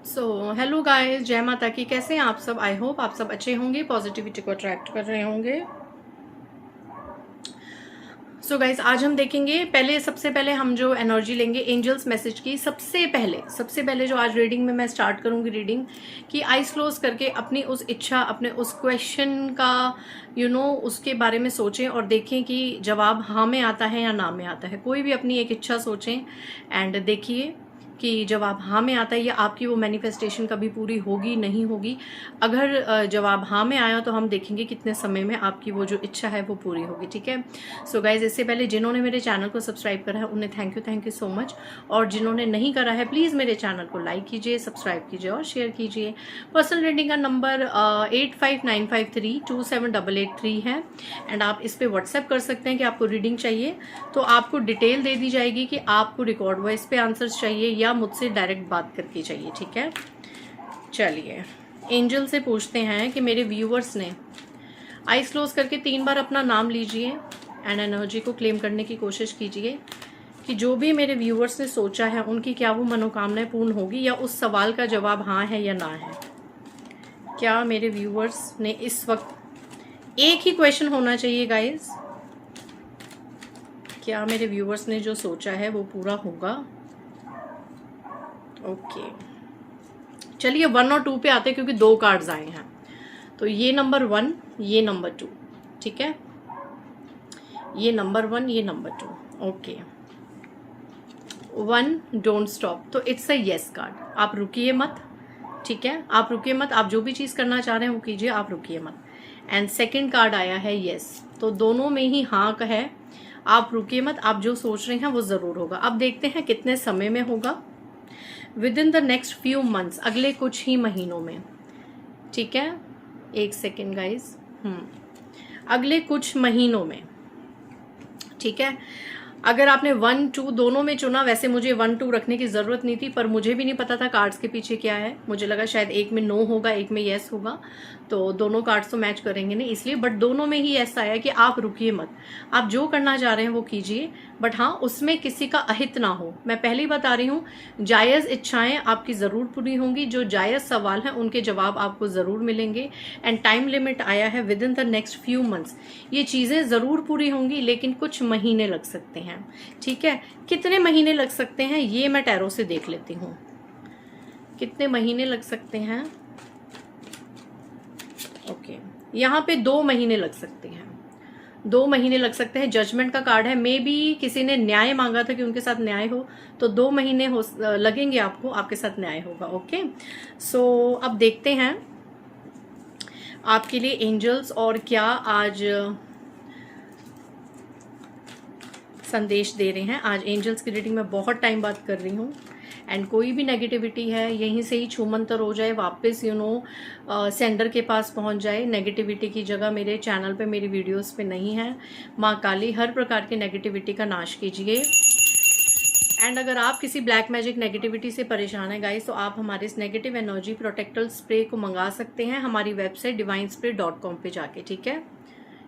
So hello guys, जय माता की। कैसे हैं आप सब? आई होप आप सब अच्छे होंगे, पॉजिटिविटी को अट्रैक्ट कर रहे होंगे। सो गाइस, आज हम देखेंगे सबसे पहले हम जो एनर्जी लेंगे एंजल्स मैसेज की। सबसे पहले जो आज रीडिंग में मैं स्टार्ट करूंगी रीडिंग कि आइज क्लोज करके अपनी उस इच्छा, अपने उस क्वेश्चन का उसके बारे में सोचें और देखें कि जवाब हाँ में आता है या ना में आता है। कोई भी अपनी एक इच्छा सोचें एंड देखिए कि जवाब हाँ में आता है या आपकी वो मैनिफेस्टेशन कभी पूरी होगी नहीं होगी। अगर जवाब हाँ में आया तो हम देखेंगे कितने समय में आपकी वो जो इच्छा है वो पूरी होगी। ठीक है। सो गाइज, इससे पहले जिन्होंने मेरे चैनल को सब्सक्राइब करा है उन्हें थैंक यू सो मच। और जिन्होंने नहीं करा है प्लीज़ मेरे चैनल को लाइक कीजिए, सब्सक्राइब कीजिए और शेयर कीजिए। पर्सनल रीडिंग का नंबर 8595327883 है एंड आप इस पर व्हाट्सएप कर सकते हैं कि आपको रीडिंग चाहिए तो आपको डिटेल दे दी जाएगी कि आपको रिकॉर्ड वॉइस पे आंसर्स चाहिए या मुझसे डायरेक्ट बात करके चाहिए। ठीक है, चलिए एंजल से पूछते हैं कि मेरे व्यूअर्स ने आइज क्लोज करके 3 बार अपना नाम लीजिए एंड एनर्जी को क्लेम करने की कोशिश कीजिए कि जो भी मेरे व्यूअर्स ने सोचा है उनकी क्या वो मनोकामनाएं पूर्ण होगी या उस सवाल का जवाब हाँ है या ना है। क्या मेरे व्यूअर्स ने इस वक्त एक ही क्वेश्चन होना चाहिए गाइज, क्या मेरे व्यूअर्स ने जो सोचा है वो पूरा होगा? ओके, चलिए 1 और 2 पे आते हैं क्योंकि 2 कार्ड्स आए हैं। तो ये नंबर 1, ये नंबर 2। ठीक है, ये नंबर 1, ये नंबर 2। ओके, 1 डोंट स्टॉप, तो इट्स अ यस कार्ड। आप रुकिए मत। ठीक है, आप रुकिए मत। आप जो भी चीज़ करना चाह रहे हैं वो कीजिए, आप रुकिए मत। एंड सेकेंड कार्ड आया है यस, तो दोनों में ही हाँ का है। आप रुकिए मत, आप जो सोच रहे हैं वो ज़रूर होगा। अब देखते हैं कितने समय में होगा। With in the next few months, अगले कुछ ही महीनों में। ठीक है, एक सेकेंड गाइज, अगले कुछ महीनों में। ठीक है, अगर आपने 1 2 दोनों में चुना, वैसे मुझे 1 2 रखने की जरूरत नहीं थी पर मुझे भी नहीं पता था कार्ड्स के पीछे क्या है। मुझे लगा शायद एक में नो होगा, एक में यस होगा, तो दोनों कार्ड्स तो मैच करेंगे नहीं इसलिए, बट दोनों में ही ऐसा आया कि आप रुकिए मत, आप जो करना चाह रहे हैं वो कीजिए, बट हाँ उसमें किसी का अहित ना हो। मैं पहले ही बता रही हूँ, जायज़ इच्छाएं आपकी ज़रूर पूरी होंगी, जो जायज़ सवाल हैं उनके जवाब आपको ज़रूर मिलेंगे। एंड टाइम लिमिट आया है with in the next few months. ये चीज़ें ज़रूर पूरी होंगी लेकिन कुछ महीने लग सकते हैं। ठीक है, कितने महीने लग सकते हैं ये मैं टैरो से देख लेती हूँ, कितने महीने लग सकते हैं। ओके, यहाँ पे 2 महीने लग सकते हैं, 2 महीने लग सकते हैं। जजमेंट का कार्ड है, मे बी किसी ने न्याय मांगा था कि उनके साथ न्याय हो, तो 2 महीने लगेंगे आपको, आपके साथ न्याय होगा। ओके, सो अब देखते हैं आपके लिए एंजल्स और क्या आज संदेश दे रहे हैं। आज एंजल्स की रीडिंग में बहुत टाइम बात कर रही हूँ एंड कोई भी नेगेटिविटी है यहीं से ही छूमंतर हो जाए, वापस सेंडर के पास पहुंच जाए। नेगेटिविटी की जगह मेरे चैनल पे, मेरी वीडियोस पे नहीं है। माँ काली हर प्रकार की नेगेटिविटी का नाश कीजिए। एंड अगर आप किसी ब्लैक मैजिक नेगेटिविटी से परेशान है गाइस, तो आप हमारे इस नेगेटिव एनर्जी प्रोटेक्टर स्प्रे को मंगा सकते हैं हमारी वेबसाइट divinespray.com पे जाके। ठीक है,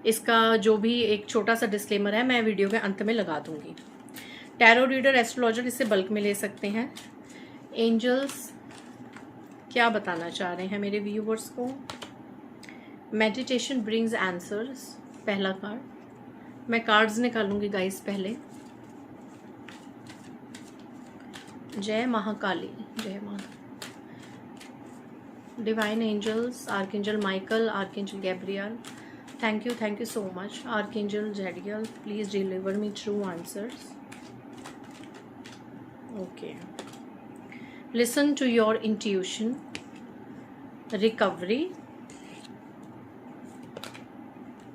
इसका जो भी एक छोटा सा डिस्क्लेमर है मैं वीडियो के अंत में लगा दूंगी। टैरो रीडर, एस्ट्रोलॉजर इससे बल्क में ले सकते हैं। एंजल्स क्या बताना चाह रहे हैं मेरे व्यूवर्स को? मेडिटेशन ब्रिंग्स आंसर्स, पहला कार्ड। मैं कार्ड्स निकालूंगी गाइस पहले। जय महाकाली, जय माँ। Divine angels, archangel Michael, archangel Gabriel, thank you so much. Archangel Jadiel, please deliver me true answers. Okay, listen to your intuition. Recovery,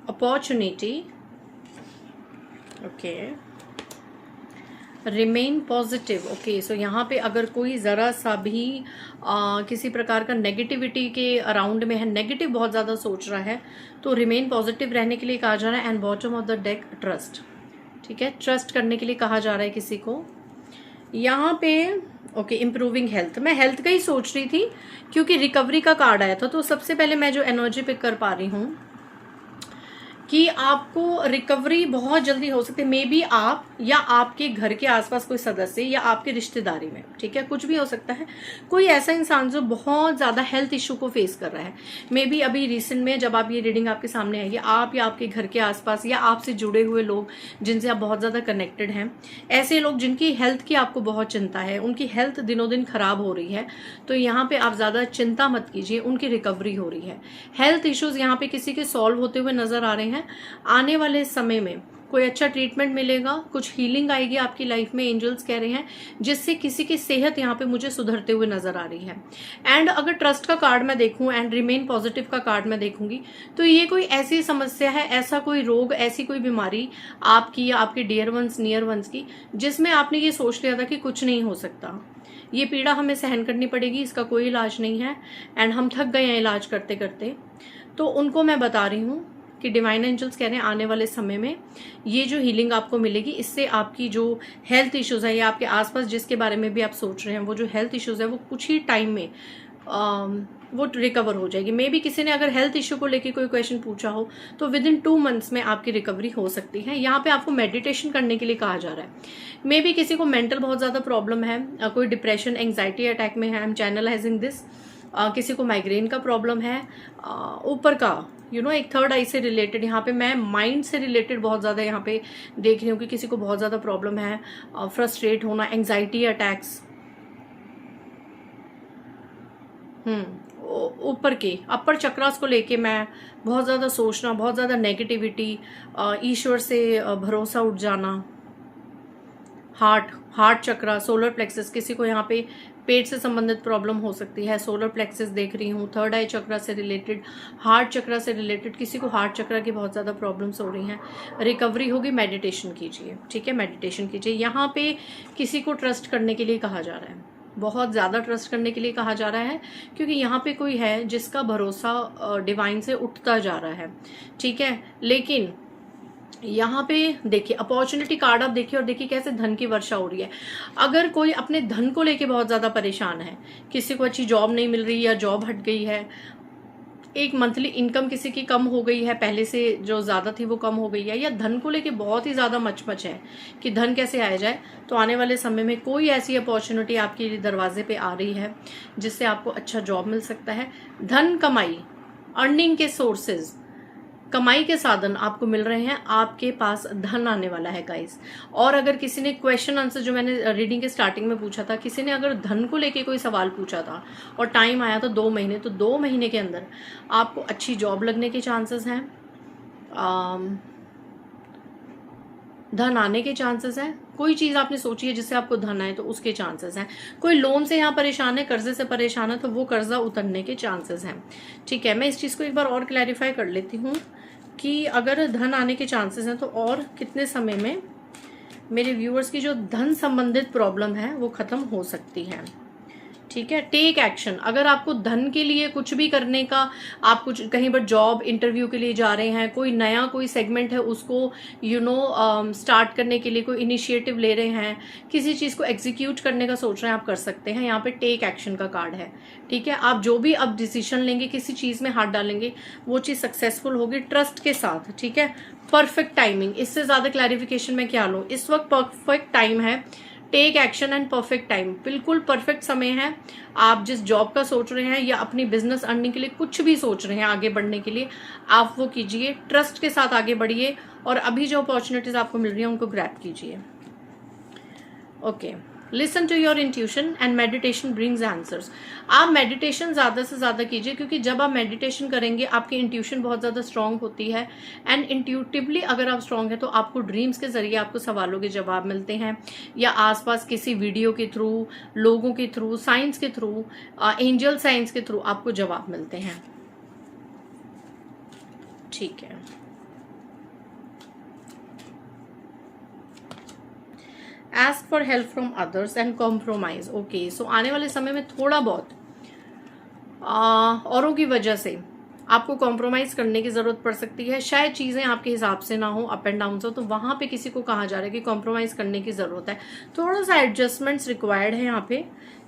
opportunity. Okay, remain positive. Okay, so यहाँ पे अगर कोई ज़रा सा भी किसी प्रकार का नेगेटिविटी के अराउंड में है, नेगेटिव बहुत ज़्यादा सोच रहा है, तो रिमेन पॉजिटिव रहने के लिए कहा जा रहा है। And bottom of the deck trust. ठीक है, ट्रस्ट करने के लिए कहा जा रहा है किसी को यहाँ पे। ओके, इम्प्रूविंग हेल्थ, मैं हेल्थ का ही सोच रही थी क्योंकि रिकवरी का कार्ड आया था। तो सबसे पहले मैं जो एनर्जी पिक कर पा रही हूँ कि आपको रिकवरी बहुत जल्दी हो सकती है। मे बी आप या आपके घर के आसपास कोई सदस्य या आपके रिश्तेदारी में, ठीक है, कुछ भी हो सकता है, कोई ऐसा इंसान जो बहुत ज्यादा हेल्थ इश्यू को फेस कर रहा है। मे बी अभी रिसेंट में जब आप ये रीडिंग आपके सामने आएगी, आप या आपके घर के आसपास या आपसे जुड़े हुए लोग जिनसे आप बहुत ज्यादा कनेक्टेड हैं, ऐसे लोग जिनकी हेल्थ की आपको बहुत चिंता है, उनकी हेल्थ दिनों दिन खराब हो रही है, तो यहाँ पे आप ज्यादा चिंता मत कीजिए, उनकी रिकवरी हो रही है। हेल्थ इश्यूज यहाँ पे किसी के सॉल्व होते हुए नजर आ रहे हैं। आने वाले समय में कोई अच्छा ट्रीटमेंट मिलेगा, कुछ हीलिंग आएगी आपकी लाइफ में, एंजल्स कह रहे हैं, जिससे किसी की सेहत यहाँ पे मुझे सुधरते हुए नजर आ रही है। एंड अगर ट्रस्ट का कार्ड मैं देखूं एंड रिमेन पॉजिटिव का कार्ड मैं देखूंगी, तो ये कोई ऐसी समस्या है, ऐसा कोई रोग, ऐसी कोई बीमारी आपकी या आपके डियर वंस, नियर वंस की, जिसमें आपने ये सोच लिया था कि कुछ नहीं हो सकता, ये पीड़ा हमें सहन करनी पड़ेगी, इसका कोई इलाज नहीं है, एंड हम थक गए हैं इलाज करते करते, तो उनको मैं बता रही हूँ कि डिवाइन एंजल्स कह रहे हैं आने वाले समय में ये जो हीलिंग आपको मिलेगी, इससे आपकी जो हेल्थ इश्यूज है या आपके आसपास जिसके बारे में भी आप सोच रहे हैं, वो जो हेल्थ इश्यूज है वो कुछ ही टाइम में वो रिकवर हो जाएगी। मे बी किसी ने अगर हेल्थ इश्यू को लेके कोई क्वेश्चन पूछा हो तो विद इन 2 मंथ्स में आपकी रिकवरी हो सकती है। यहाँ पे आपको मेडिटेशन करने के लिए कहा जा रहा है। मे बी किसी को मेंटल बहुत ज्यादा प्रॉब्लम है, कोई डिप्रेशन एंग्जाइटी अटैक में है, आई एम चैनलाइजिंग दिस। किसी को माइग्रेन का प्रॉब्लम है, ऊपर का एक थर्ड आई से रिलेटेड, यहाँ पे मैं माइंड से रिलेटेड बहुत ज्यादा यहाँ पे देख रही हूँ कि किसी को बहुत ज्यादा प्रॉब्लम है, फ्रस्ट्रेट होना, एंग्जाइटी अटैक्स, ऊपर के अपर चक्रास को लेके मैं बहुत ज्यादा सोचना, बहुत ज्यादा नेगेटिविटी, ईश्वर से भरोसा उठ जाना, हार्ट चक्रा, सोलर प्लेक्सस, किसी को यहाँ पे पेट से संबंधित प्रॉब्लम हो सकती है, सोलर प्लेक्सस देख रही हूँ, थर्ड आई चक्रा से रिलेटेड, हार्ट चक्रा से रिलेटेड, किसी को हार्ट चक्रा की बहुत ज़्यादा प्रॉब्लम्स हो रही हैं, रिकवरी होगी। मेडिटेशन कीजिए, ठीक है, मेडिटेशन कीजिए। यहाँ पे किसी को ट्रस्ट करने के लिए कहा जा रहा है, बहुत ज़्यादा ट्रस्ट करने के लिए कहा जा रहा है, क्योंकि यहाँ पे कोई है जिसका भरोसा डिवाइन से उठता जा रहा है, ठीक है। लेकिन यहाँ पे देखिए अपॉर्चुनिटी कार्ड आप देखिए और देखिए कैसे धन की वर्षा हो रही है। अगर कोई अपने धन को लेके बहुत ज्यादा परेशान है, किसी को अच्छी जॉब नहीं मिल रही या जॉब हट गई है, एक मंथली इनकम किसी की कम हो गई है, पहले से जो ज्यादा थी वो कम हो गई है, या धन को लेके बहुत ही ज्यादा मचमच है कि धन कैसे आया जाए, तो आने वाले समय में कोई ऐसी अपॉर्चुनिटी आपके दरवाजे पे आ रही है जिससे आपको अच्छा जॉब मिल सकता है। धन कमाई, अर्निंग के सोर्सेज, कमाई के साधन आपको मिल रहे हैं, आपके पास धन आने वाला है गाइस। और अगर किसी ने क्वेश्चन आंसर जो मैंने रीडिंग के स्टार्टिंग में पूछा था, किसी ने अगर धन को लेके कोई सवाल पूछा था और टाइम आया तो 2 महीने, तो 2 महीने के अंदर आपको अच्छी जॉब लगने के चांसेस हैं, धन आने के चांसेस हैं। कोई चीज आपने सोची है जिससे आपको धन आए तो उसके चांसेस हैं। कोई लोन से यहाँ परेशान है, कर्जे से परेशान है, तो वो कर्जा उतरने के चांसेस हैं, ठीक है। मैं इस चीज को एक बार और क्लैरिफाई कर लेती हूँ कि अगर धन आने के चांसेस हैं तो और कितने समय में मेरे व्यूअर्स की जो धन संबंधित प्रॉब्लम है वो खत्म हो सकती है, ठीक है। टेक एक्शन, अगर आपको धन के लिए कुछ भी करने का, आप कुछ कहीं पर जॉब इंटरव्यू के लिए जा रहे हैं, कोई नया कोई सेगमेंट है उसको स्टार्ट करने के लिए कोई इनिशिएटिव ले रहे हैं, किसी चीज को एग्जीक्यूट करने का सोच रहे हैं, आप कर सकते हैं। यहाँ पे टेक एक्शन का कार्ड है, ठीक है। आप जो भी अब डिसीजन लेंगे, किसी चीज में हाथ डालेंगे, वो चीज सक्सेसफुल होगी ट्रस्ट के साथ, ठीक है। परफेक्ट टाइमिंग, इससे ज्यादा क्लैरिफिकेशन मैं क्या लूं, इस वक्त परफेक्ट टाइम है। Take action and perfect time, बिल्कुल परफेक्ट समय है। आप जिस जॉब का सोच रहे हैं या अपनी बिजनेस अर्निंग के लिए कुछ भी सोच रहे हैं आगे बढ़ने के लिए, आप वो कीजिए, ट्रस्ट के साथ आगे बढ़िए और अभी जो अपॉर्चुनिटीज आपको मिल रही है उनको ग्रैब कीजिए। Okay, listen to your intuition and meditation brings answers. आप मेडिटेशन ज्यादा से ज्यादा कीजिए, क्योंकि जब आप मेडिटेशन करेंगे आपकी इंट्यूशन बहुत ज्यादा स्ट्रांग होती है, एंड इंट्यूटिवली अगर आप स्ट्रांग है तो आपको ड्रीम्स के जरिए आपको सवालों के जवाब मिलते हैं, या आसपास किसी वीडियो के थ्रू, लोगों के थ्रू, साइंस के थ्रू, एंजल साइंस के थ्रू आपको जवाब मिलते हैं, ठीक है। Ask for help from others and compromise. Okay, so आने वाले समय में थोड़ा बहुत औरों की वजह से आपको कॉम्प्रोमाइज करने की जरूरत पड़ सकती है। शायद चीजें आपके हिसाब से ना हो, अप एंड डाउन हो, तो वहां पे किसी को कहा जा रहा है कि कॉम्प्रोमाइज करने की जरूरत है, थोड़ा सा एडजस्टमेंट्स रिक्वायर्ड है यहाँ पे,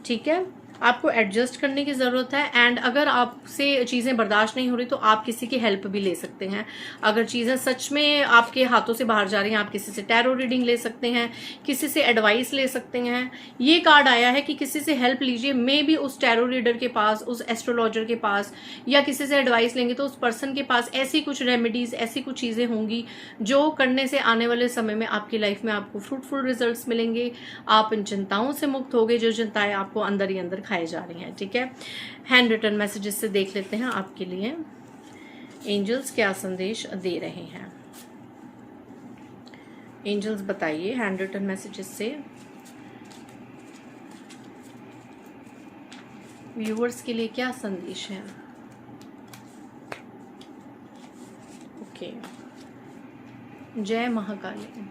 ठीक है, आपको एडजस्ट करने की ज़रूरत है। एंड अगर आपसे चीज़ें बर्दाश्त नहीं हो रही तो आप किसी की हेल्प भी ले सकते हैं। अगर चीज़ें सच में आपके हाथों से बाहर जा रही हैं, आप किसी से टैरो रीडिंग ले सकते हैं, किसी से एडवाइस ले सकते हैं। ये कार्ड आया है कि किसी से हेल्प लीजिए, मे बी उस टैरो रीडर के पास, उस एस्ट्रोलॉजर के पास, या किसी से एडवाइस लेंगे तो उस पर्सन के पास ऐसी कुछ रेमेडीज, ऐसी कुछ चीज़ें होंगी जो करने से आने वाले समय में आपकी लाइफ में आपको फ्रूटफुल रिजल्ट्स मिलेंगे। आप इन चिंताओं से मुक्त होगे जो चिंताएं आपको अंदर ही अंदर खाई जा रही हैं। ठीक है, हैंड रिटन मैसेजेस से देख लेते हैं आपके लिए एंजल्स क्या संदेश दे रहे हैं। एंजल्स बताइए हैंड रिटन मैसेजेस से व्यूअर्स के लिए क्या संदेश है। ओके, जय Mahakali,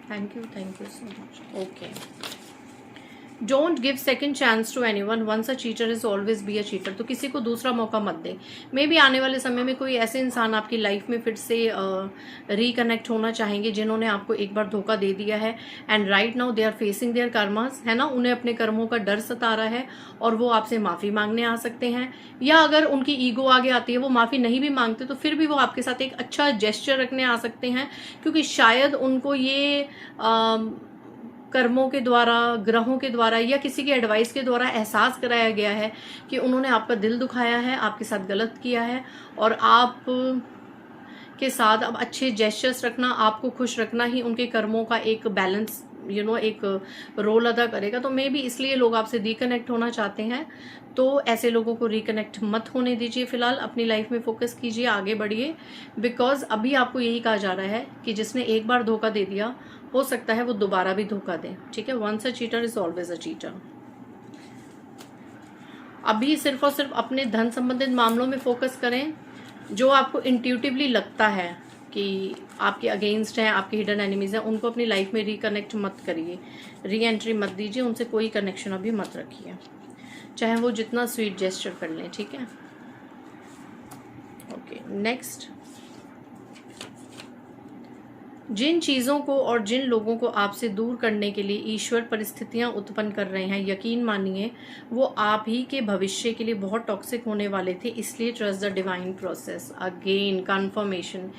thank you so much. Okay, don't give second chance to anyone, once a cheater is always be a cheater. तो किसी को दूसरा मौका मत दें। मे बी आने वाले समय में कोई ऐसे इंसान आपकी लाइफ में फिर से रिकनेक्ट होना चाहेंगे जिन्होंने आपको एक बार धोखा दे दिया है। And right now they are facing their karmas, है ना, उन्हें अपने कर्मों का डर सता रहा है और वो आपसे माफी मांगने आ सकते हैं। या अगर उनकी ईगो आगे आती है, वो माफी नहीं भी मांगते तो फिर भी वो आपके साथ एक अच्छा जेस्चर रखने आ सकते हैं, क्योंकि शायद उनको ये कर्मों के द्वारा, ग्रहों के द्वारा या किसी के एडवाइस के द्वारा एहसास कराया गया है कि उन्होंने आपका दिल दुखाया है, आपके साथ गलत किया है, और आप के साथ अब अच्छे जेस्चर्स रखना, आपको खुश रखना ही उनके कर्मों का एक बैलेंस एक रोल अदा करेगा। तो मे बी इसलिए लोग आपसे रिकनेक्ट होना चाहते हैं। तो ऐसे लोगों को रिकनेक्ट मत होने दीजिए, फिलहाल अपनी लाइफ में फोकस कीजिए, आगे बढ़िए। बिकॉज अभी आपको यही कहा जा रहा है कि जिसने एक बार धोखा दे दिया, हो सकता है वो दोबारा भी धोखा दे। ठीक है, once a cheater is always a cheater. अभी सिर्फ और सिर्फ अपने धन संबंधित मामलों में फोकस करें। जो आपको इंट्यूटिवली लगता है कि आपके अगेंस्ट हैं, आपके हिडन एनिमीज हैं, उनको अपनी लाइफ में रिकनेक्ट मत करिए, री एंट्री मत दीजिए, उनसे कोई कनेक्शन अभी मत रखिए, चाहे वो जितना स्वीट जेस्चर कर लें। ठीक है, ओके, नेक्स्ट। जिन चीज़ों को और जिन लोगों को आपसे दूर करने के लिए ईश्वर परिस्थितियां उत्पन्न कर रहे हैं, यकीन मानिए वो आप ही के भविष्य के लिए बहुत टॉक्सिक होने वाले थे। इसलिए trust the divine process. Again confirmation,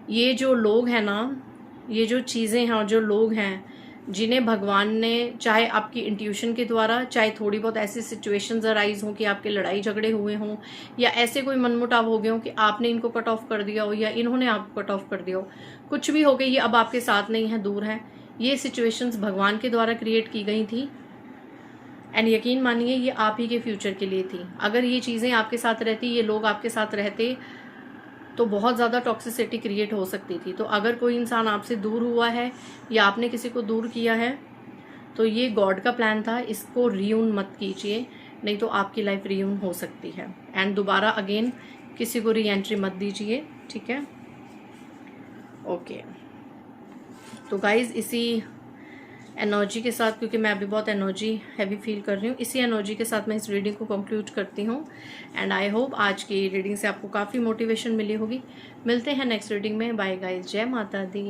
ये जो लोग हैं ना, ये जो चीज़ें हैं और जो लोग हैं जिन्हें भगवान ने, चाहे आपकी इंट्यूशन के द्वारा, चाहे थोड़ी बहुत ऐसी सिचुएशंस अराइज हों कि आपके लड़ाई झगड़े हुए हों, या ऐसे कोई मनमुटाव हो गए हो कि आपने इनको कट ऑफ कर दिया हो या इन्होंने आपको कट ऑफ कर दिया हो, कुछ भी हो गया, ये अब आपके साथ नहीं है, दूर है। ये सिचुएशंस भगवान के द्वारा क्रिएट की गई थी। एंड यकीन मानिए ये आप ही के फ्यूचर के लिए थी। अगर ये चीज़ें आपके साथ रहती, ये लोग आपके साथ रहते, तो बहुत ज़्यादा टॉक्सिसिटी क्रिएट हो सकती थी। तो अगर कोई इंसान आपसे दूर हुआ है या आपने किसी को दूर किया है, तो ये गॉड का प्लान था, इसको रीयून मत कीजिए, नहीं तो आपकी लाइफ रीयून हो सकती है। एंड दोबारा अगेन किसी को री एंट्री मत दीजिए। ठीक है, ओके। तो गाइज इसी एनर्जी के साथ, क्योंकि मैं अभी बहुत एनर्जी हैवी फील कर रही हूँ, इसी एनर्जी के साथ मैं इस रीडिंग को कंक्लूड करती हूँ। एंड आई होप आज की रीडिंग से आपको काफ़ी मोटिवेशन मिली होगी। मिलते हैं नेक्स्ट रीडिंग में। बाय गाइज, जय माता दी।